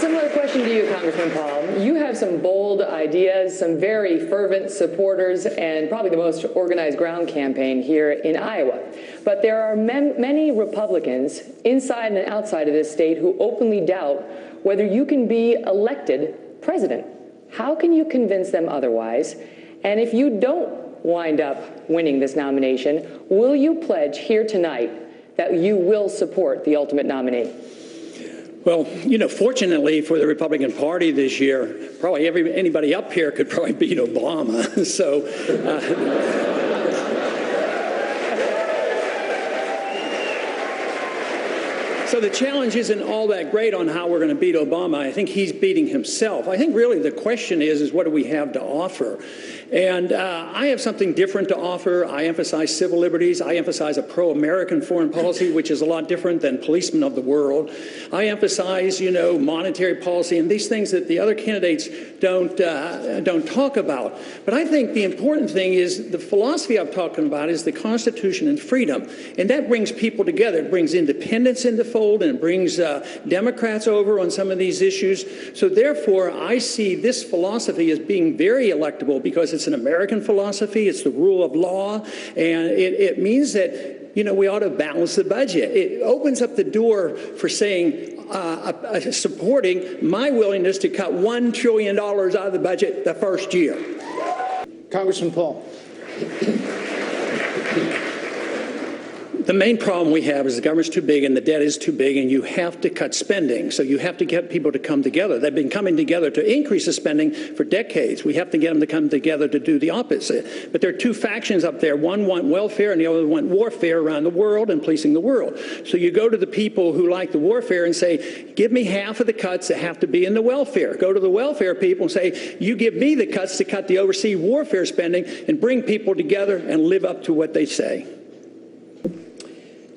similar question to you, Congressman Paul. You have some bold ideas, some very fervent supporters, and probably the most organized ground campaign here in Iowa. But there are many Republicans inside and outside of this state who openly doubt whether you can be elected president. How can you convince them otherwise? And if you don't wind up winning this nomination, will you pledge here tonight that you will support the ultimate nominee? Well, you know, fortunately for the Republican Party this year, probably anybody up here could probably beat Obama. So, so the challenge isn't all that great on how we're going to beat Obama. I think he's beating himself. I think really the question is what do we have to offer? And I have something different to offer. I emphasize civil liberties. I emphasize a pro-American foreign policy, which is a lot different than policemen of the world. I emphasize, you know, monetary policy and these things that the other candidates don't talk about. But I think the important thing is the philosophy I'm talking about is the Constitution and freedom. And that brings people together. It brings independence into fold and it brings Democrats over on some of these issues. So therefore, I see this philosophy as being very electable because it's an American philosophy. It's the rule of law. And it means that, you know, we ought to balance the budget. It opens up the door for saying, supporting my willingness to cut $1 trillion out of the budget the first year. Congressman Paul. The main problem we have is the government's too big and the debt is too big, and you have to cut spending. So you have to get people to come together. They've been coming together to increase the spending for decades. We have to get them to come together to do the opposite. But there are two factions up there. One want welfare and the other want warfare around the world and policing the world. So you go to the people who like the warfare and say, give me half of the cuts that have to be in the welfare. Go to the welfare people and say, you give me the cuts to cut the overseas warfare spending and bring people together and live up to what they say.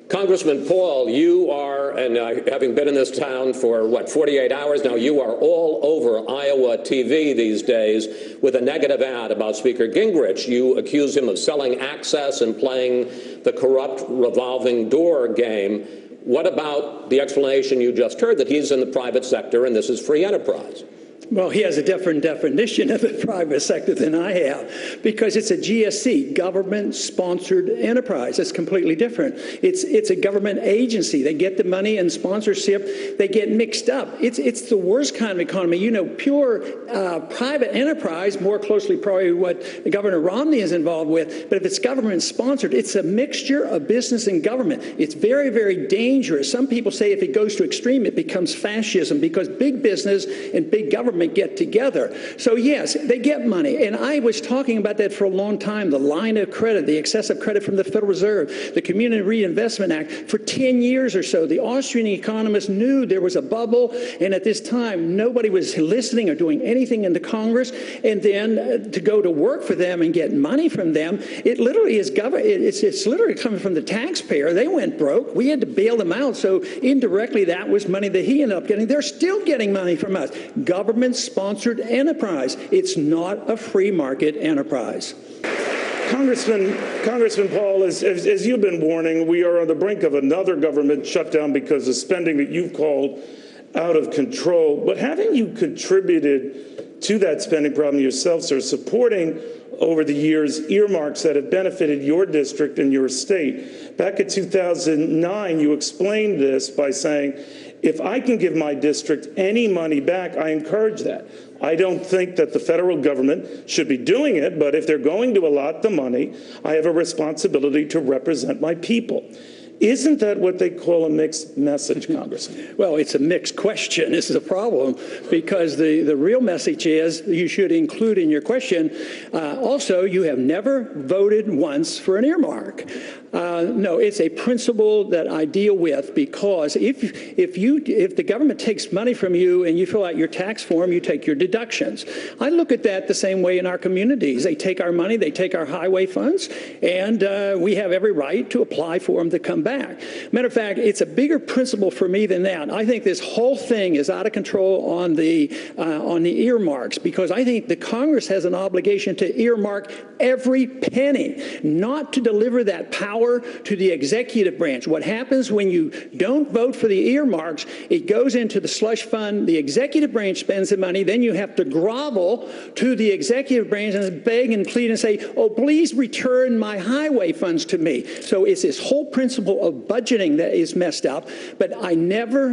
Congressman Paul, you are, and having been in this town for, 48 hours now, you are all over Iowa TV these days with a negative ad about Speaker Gingrich. You accuse him of selling access and playing the corrupt revolving door game. What about the explanation you just heard that he's in the private sector and this is free enterprise? Well, he has a different definition of the private sector than I have, because it's a GSC, government-sponsored enterprise. It's completely different. It's a government agency. They get the money and sponsorship. They get mixed up. It's the worst kind of economy. You know, pure private enterprise, more closely probably what Governor Romney is involved with, but if it's government-sponsored, it's a mixture of business and government. It's very, very dangerous. Some people say if it goes to extreme, it becomes fascism, because big business and big government get together. So yes, they get money. And I was talking about that for a long time, the line of credit, the excessive credit from the Federal Reserve, the Community Reinvestment Act. For 10 years or so, the Austrian economists knew there was a bubble, and at this time, nobody was listening or doing anything in the Congress. And then to go to work for them and get money from them, it literally is it's literally coming from the taxpayer. They went broke. We had to bail them out. So indirectly, that was money that he ended up getting. They're still getting money from us. Government-sponsored enterprise. It's not a free market enterprise. Congressman Paul, as you've been warning, we are on the brink of another government shutdown because of spending that you've called out of control. But haven't you contributed to that spending problem yourself, sir, supporting over the years earmarks that have benefited your district and your state? Back in 2009, you explained this by saying, if I can give my district any money back, I encourage that. I don't think that the federal government should be doing it, but if they're going to allot the money, I have a responsibility to represent my people. Isn't that what they call a mixed message, Congressman? Well, it's a mixed question. This is a problem, because the real message is you should include in your question, also, you have never voted once for an earmark. No, it's a principle that I deal with, because if the government takes money from you and you fill out your tax form, you take your deductions. I look at that the same way in our communities. They take our money, they take our highway funds, and we have every right to apply for them to come back. Matter of fact, it's a bigger principle for me than that. I think this whole thing is out of control on the earmarks, because I think the Congress has an obligation to earmark every penny, not to deliver that power power to the executive branch. What happens when you don't vote for the earmarks, it goes into the slush fund, the executive branch spends the money, then you have to grovel to the executive branch and beg and plead and say, oh, please return my highway funds to me. So it's this whole principle of budgeting that is messed up, but I never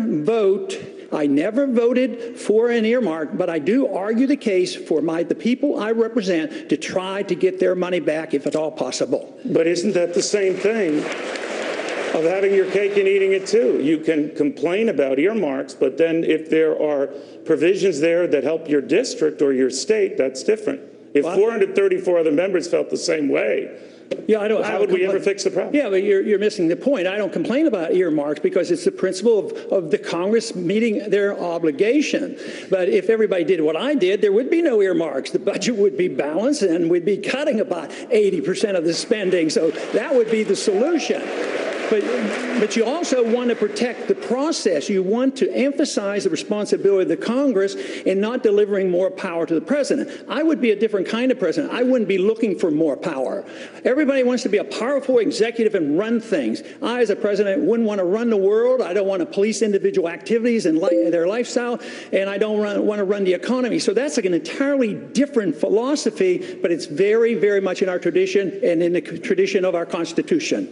voted for an earmark, but I do argue the case for the people I represent to try to get their money back if at all possible. But isn't that the same thing of having your cake and eating it too? You can complain about earmarks, but then if there are provisions there that help your district or your state, that's different. If 434 other members felt the same way, how would we ever fix the problem? Yeah, but you're missing the point. I don't complain about earmarks because it's the principle of the Congress meeting their obligation. But if everybody did what I did, there would be no earmarks. The budget would be balanced and we'd be cutting about 80% of the spending. So that would be the solution. But you also want to protect the process. You want to emphasize the responsibility of the Congress in not delivering more power to the president. I would be a different kind of president. I wouldn't be looking for more power. Everybody wants to be a powerful executive and run things. I, as a president, wouldn't want to run the world. I don't want to police individual activities and their lifestyle, and I don't want to run the economy. So that's an entirely different philosophy, but it's very, very much in our tradition and in the tradition of our Constitution.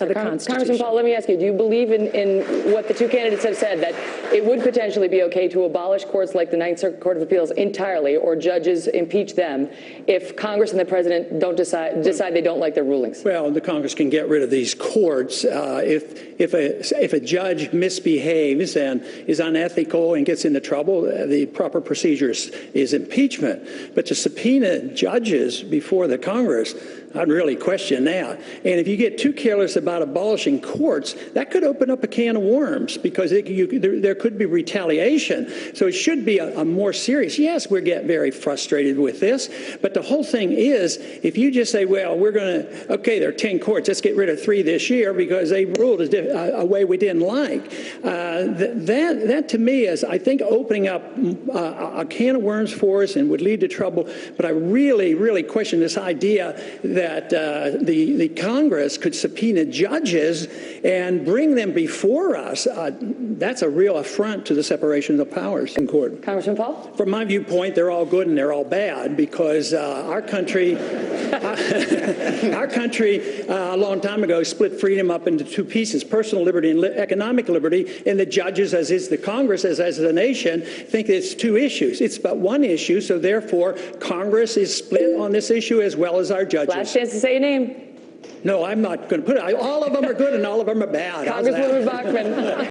Congressman Paul, let me ask you, do you believe in what the two candidates have said, that it would potentially be okay to abolish courts like the Ninth Circuit Court of Appeals entirely, or judges impeach them, if Congress and the president don't decide they don't like their rulings? Well, the Congress can get rid of these courts. If a judge misbehaves and is unethical and gets into trouble, the proper procedure is impeachment. But to subpoena judges before the Congress, I'd really question that. And if you get too careless about abolishing courts, that could open up a can of worms, because there could be retaliation. So it should be a more serious. Yes, we get very frustrated with this, but the whole thing is, if you just say, well, okay, there are 10 courts, let's get rid of 3 this year because they ruled a way we didn't like. That to me is, I think, opening up a can of worms for us and would lead to trouble. But I really, really question this idea that the Congress could subpoena judges and bring them before us. That's a real affront to the separation of powers in court. Congressman Paul? From my viewpoint, they're all good and they're all bad, because our country a long time ago split freedom up into 2 pieces: personal liberty and economic liberty. And the judges, as is the Congress, as a nation, think it's 2 issues. It's but 1 issue, so therefore Congress is split on this issue as well as our judges. Last chance to say your name. No, I'm not going to put it. All of them are good and all of them are bad. Congresswoman Bachmann.